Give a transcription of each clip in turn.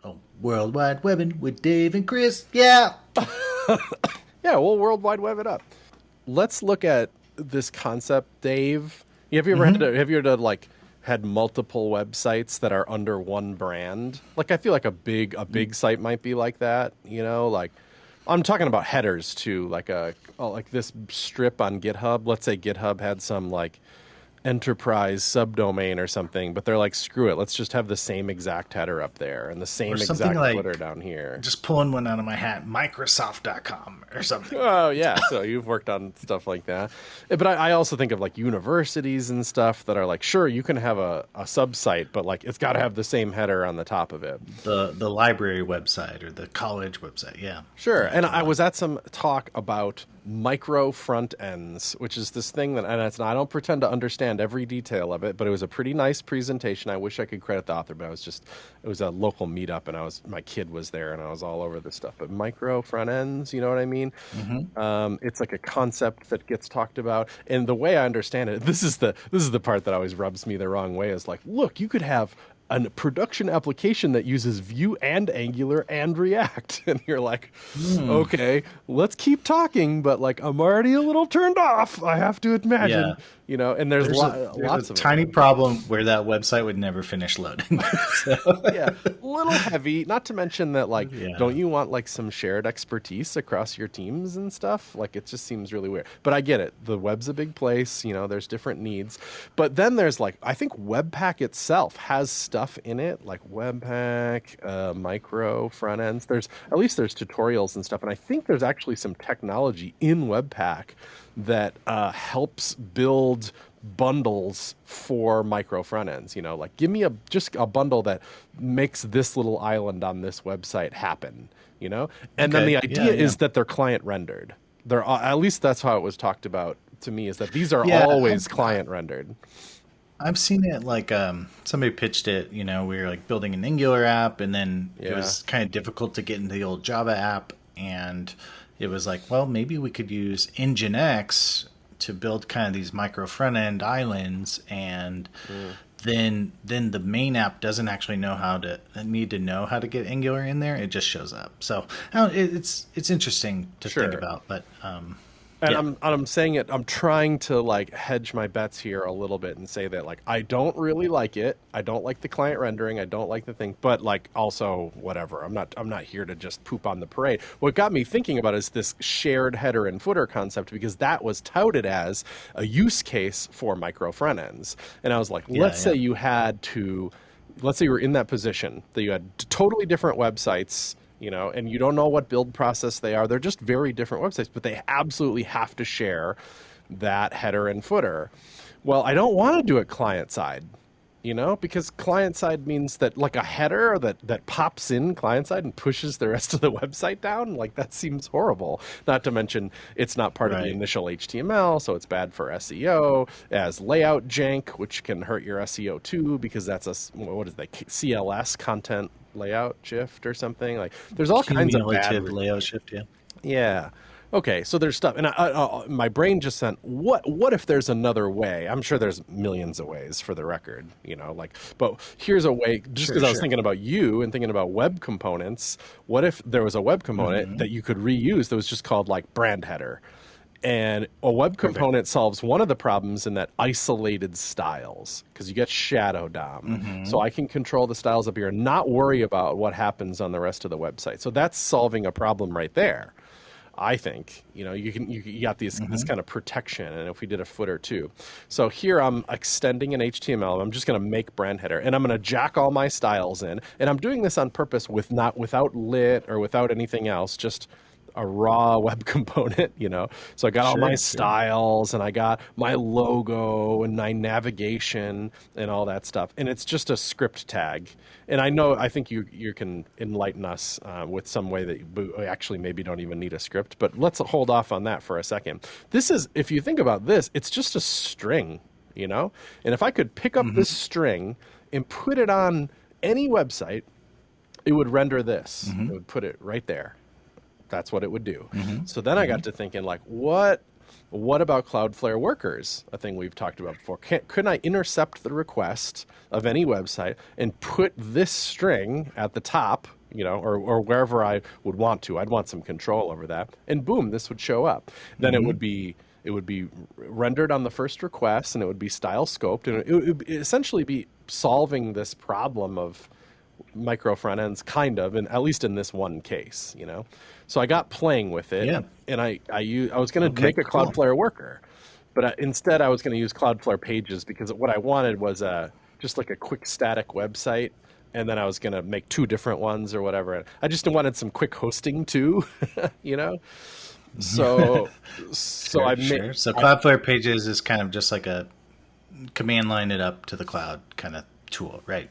Oh, World Wide Webbing with Dave and Chris. Yeah. Yeah, we'll World Wide Web it up. Let's look at this concept, Dave. Have you ever like had multiple websites that are under one brand? Like I feel like a big site might be like that, like I'm talking about headers too, like this strip on GitHub. Let's say GitHub had some like enterprise subdomain or something, but they're like, screw it, let's just have the same exact header up there and the Or same something exact footer like, down here. just pulling one out of my hat, Microsoft.com or something. Oh yeah, so you've worked on stuff like that, but I also think of like universities and stuff that are like, sure, you can have a sub site, but like it's got to have the same header on the top of it. The library website or the college website. Yeah. Sure, Yeah, and I totally. was at some talk about micro front ends, which is this thing that, and I don't pretend to understand every detail of it, but it was a pretty nice presentation. I wish I could credit the author, but it was a local meetup, and my kid was there, and I was all over this stuff. But micro front ends, you know what I mean? Mm-hmm. It's like a concept that gets talked about, and the way I understand it, this is the part that always rubs me the wrong way. Is like, look, you could have a production application that uses Vue and Angular and React. And you're like, okay, let's keep talking, but like I'm already a little turned off, I have to imagine, Yeah. and there's There's a lots of them. tiny problem where that website would never finish loading. So, Yeah, a little heavy. Not to mention that, like, yeah. don't you want like some shared expertise across your teams and stuff? Like, it just seems really weird. But I get it. The web's a big place. There's different needs. But then there's like, I think Webpack itself has stuff in it, like Webpack, micro front ends. There's tutorials and stuff, and I think there's actually some technology in Webpack that helps build bundles for micro front ends. Like give me just a bundle that makes this little island on this website happen. And then Okay. the Yeah. idea Yeah. is that they're client rendered. They're at least that's how it was talked about to me, is that these are Yeah. always client rendered. I've seen it like somebody pitched it, we were like building an Angular app and then it Yeah. was kind of difficult to get into the old Java app and it was like, well, maybe we could use Nginx to build kind of these micro front end islands and Mm. then the main app doesn't actually need to know how to get Angular in there. It just shows up. So it's interesting to think Sure. about, but And yeah. I'm saying it. I'm trying to like hedge my bets here a little bit and say that like I don't really like it. I don't like the client rendering. I don't like the thing. But like also whatever. I'm not here to just poop on the parade. What got me thinking about is this shared header and footer concept, because that was touted as a use case for micro front ends. And I was like, Yeah, yeah. let's say you were in that position that you had totally different websites, and you don't know what build process they are. They're just very different websites, but they absolutely have to share that header and footer. Well, I don't want to do it client side, because client side means that like a header that pops in client side and pushes the rest of the website down. Like that seems horrible. Not to mention it's not part of the Right. initial HTML, so it's bad for SEO, as layout jank, which can hurt your SEO too, because that's what is that, CLS, content layout shift or something. Like there's all kinds of bad. Cumulative layout shift, yeah. Yeah. Okay, so there's stuff, and my brain just sent, what if there's another way? I'm sure there's millions of ways, for the record, like, but here's a way. Just Sure, because I was sure. thinking about you and thinking about web components, what if there was a web component Hmm. that you could reuse that was just called like brand header? And a web Perfect. component solves one of the problems in that isolated styles, because you get shadow DOM. So Hmm. I can control the styles up here and not worry about what happens on the rest of the website. So that's solving a problem right there. I think you got this Hmm. kind of protection, and if we did a footer too. So here I'm extending an HTML. I'm just going to make brand header, and I'm going to jack all my styles in, and I'm doing this on purpose without lit or without anything else, just a raw web component. So I got all my Sure, sure. styles, and I got my logo and my navigation and all that stuff, and it's just a script tag. And I think you can enlighten us with some way that we actually maybe don't even need a script, but let's hold off on that for a second. This is, if you think about this, it's just a string. And if I could pick up this Hmm. string and put it on any website, it would render this. It Hmm. would put it right there. That's what it would do. Hmm. So then I Hmm. got to thinking, like, what What about Cloudflare workers? A thing we've talked about before. Couldn't I intercept the request of any website and put this string at the top, or wherever I would want to? I'd want some control over that. And boom, this would show up. Then it would be rendered on the first request, and it would be style scoped, and it would essentially be solving this problem of micro front ends, kind of, and at least in this one case. So I got playing with it, Yeah. and I was going to make a cool. Cloudflare worker, but instead I was going to use Cloudflare Pages, because what I wanted was just like a quick static website, and then I was going to make two different ones or whatever. I just wanted some quick hosting too, you know. So so I Sure. made So Cloudflare Pages is kind of just like a command line it up to the cloud kind of tool, right?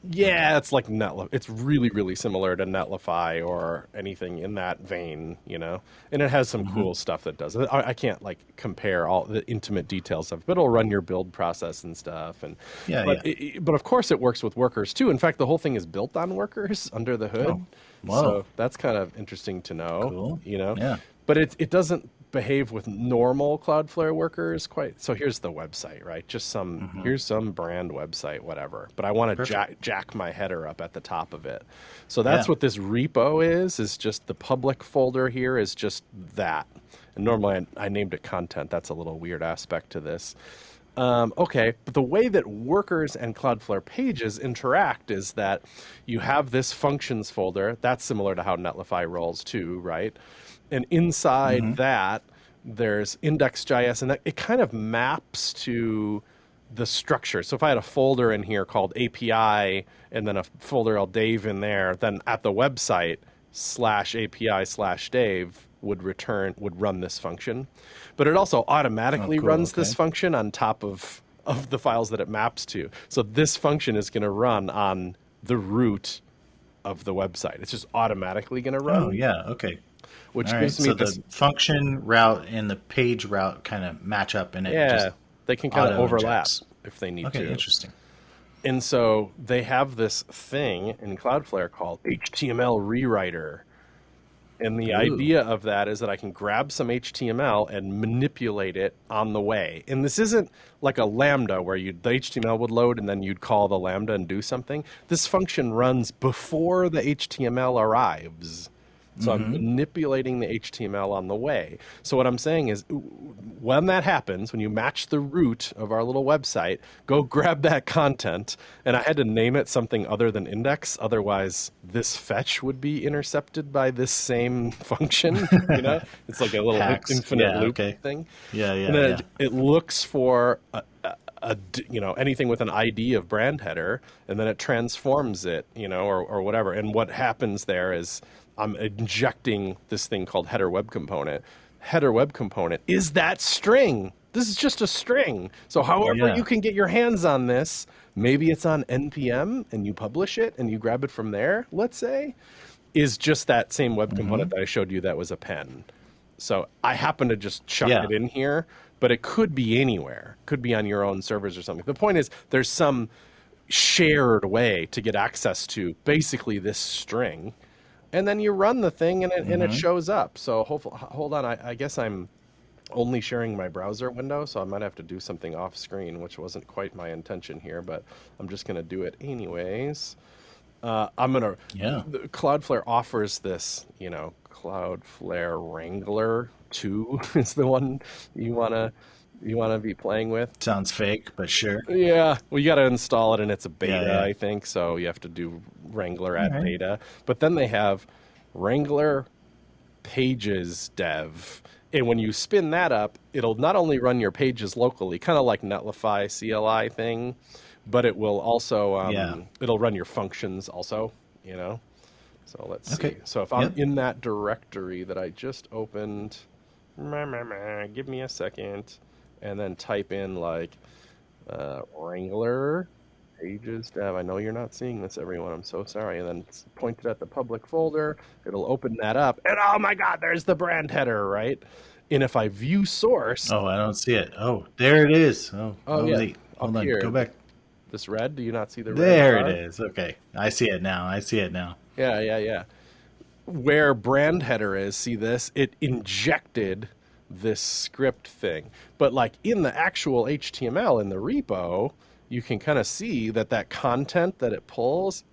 Yeah, it's like It's really, really similar to Netlify or anything in that vein, And it has some cool stuff that does it. I can't like compare all the intimate details of it, but it'll run your build process and stuff. Yeah, But yeah. but of course it works with workers too. In fact, the whole thing is built on workers under the hood. Oh, whoa. So that's kind of interesting to know, Cool. Yeah. But it doesn't behave with normal Cloudflare workers quite. So here's the website, right? Just here's some brand website, whatever. But I want to jack my header up at the top of it. So that's Yeah. what this repo is just the public folder here is just that. And normally I named it content. That's a little weird aspect to this. Okay, but the way that workers and Cloudflare Pages interact is that you have this functions folder. That's similar to how Netlify rolls too, right? And inside that, there's index.js, and that it kind of maps to the structure. So if I had a folder in here called API and then a folder called Dave in there, then at the website /API/Dave would run this function. But it also automatically runs this function on top of the files that it maps to. So this function is going to run on the root of the website. It's just automatically going to run. Oh, yeah. Okay. Which All gives right. me So the function route and the page route kind of match up, and it just they can kind of overlap auto-injects. if they need Okay, to. interesting. And so they have this thing in Cloudflare called HTML rewriter. And the idea of that is that I can grab some HTML and manipulate it on the way. And this isn't like a Lambda where the HTML would load and then you'd call the Lambda and do something. This function runs before the HTML arrives. So I'm manipulating the HTML on the way. So what I'm saying is when that happens, when you match the root of our little website, go grab that content. And I had to name it something other than index. Otherwise, this fetch would be intercepted by this same function. It's like a little infinite loop thing. Yeah, yeah, And then yeah. it looks for anything with an ID of brand header, and then it transforms it, or whatever. And what happens there is I'm injecting this thing called header web component. Header web component is that string. This is just a string. So however you can get your hands on this, maybe it's on NPM and you publish it and you grab it from there, let's say, is just that same web component that I showed you that was a pen. So I happen to just chuck it in here, but it could be anywhere. Could be on your own servers or something. The point is there's some shared way to get access to basically this string. And then you run the thing and it shows up. So hold on. I guess I'm only sharing my browser window, so I might have to do something off screen, which wasn't quite my intention here, but I'm just going to do it anyways. Cloudflare offers this, Cloudflare Wrangler 2 is the one you want to be playing with. Sounds fake, but sure. Yeah, well, you got to install it, and it's a beta, Yeah. I think, so you have to do Wrangler at beta. But then they have Wrangler Pages dev, and when you spin that up, it'll not only run your pages locally, kind of like Netlify CLI thing, but it will also it'll run your functions also, So let's see. So if I'm in that directory that I just opened, give me a second, and then type in like Wrangler Pages dev. I know you're not seeing this, everyone. I'm so sorry. And then point it at the public folder. It'll open that up, and oh my God, there's the brand header, right? And if I view source, Oh, I don't see it. Oh, there it is. yeah, Wait. Hold up on. here. Go back. This red, do you not see the red? There bar? it is. Okay. I see it now. Yeah. Where brand header is, see this? It injected this script thing. But like in the actual HTML in the repo, you can kind of see that content that it pulls,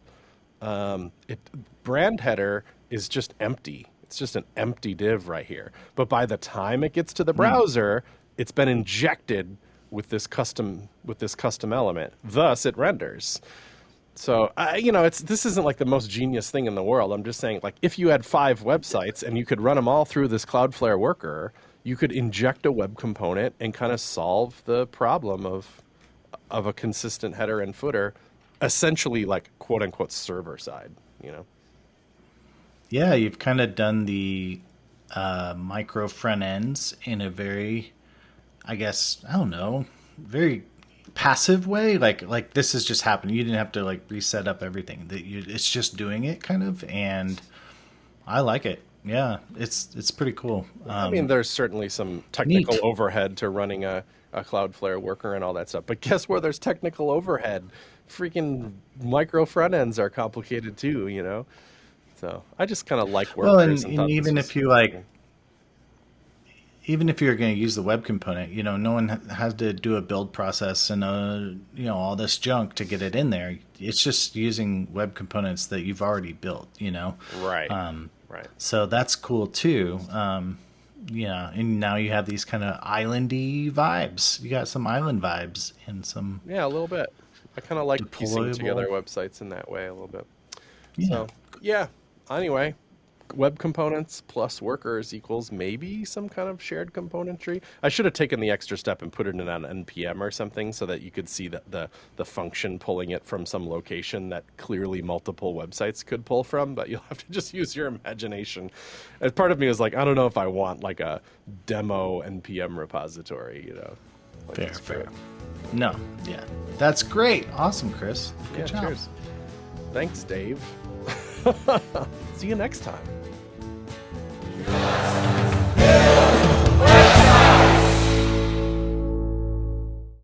it brand header is just empty. It's just an empty div right here. But by the time it gets to the browser, it's been injected with this custom element. Thus, it renders. So, this isn't like the most genius thing in the world. I'm just saying, like, if you had 5 websites and you could run them all through this Cloudflare worker, you could inject a web component and kind of solve the problem of a consistent header and footer, essentially like quote unquote server side, Yeah, you've kind of done the micro front ends in a very, I guess, I don't know, very passive way. Like this is just happening. You didn't have to like reset up everything. It's just doing it kind of, and I like it. Yeah, it's pretty cool. I mean, there's certainly some technical Neat. overhead to running a Cloudflare worker and all that stuff. But guess where there's technical overhead? Freaking micro front ends are complicated too. So I just kind of like Well, workers and even if you like, even if you're going to use the web component, no one has to do a build process and all this junk to get it in there. It's just using web components that you've already built. Right. Right. So that's cool too. And now you have these kind of islandy vibes. You got some island vibes and some Yeah, a little bit. I kind of like piecing deployable. together websites in that way a little bit. Yeah. So, yeah. Anyway, web components plus workers equals maybe some kind of shared componentry. I should have taken the extra step and put it in an NPM or something so that you could see the function pulling it from some location that clearly multiple websites could pull from, but you'll have to just use your imagination. And part of me was like, I don't know if I want like a demo NPM repository, Like Fair. No, yeah. That's great. Awesome, Chris. Good job. Cheers. Thanks, Dave. See you next time.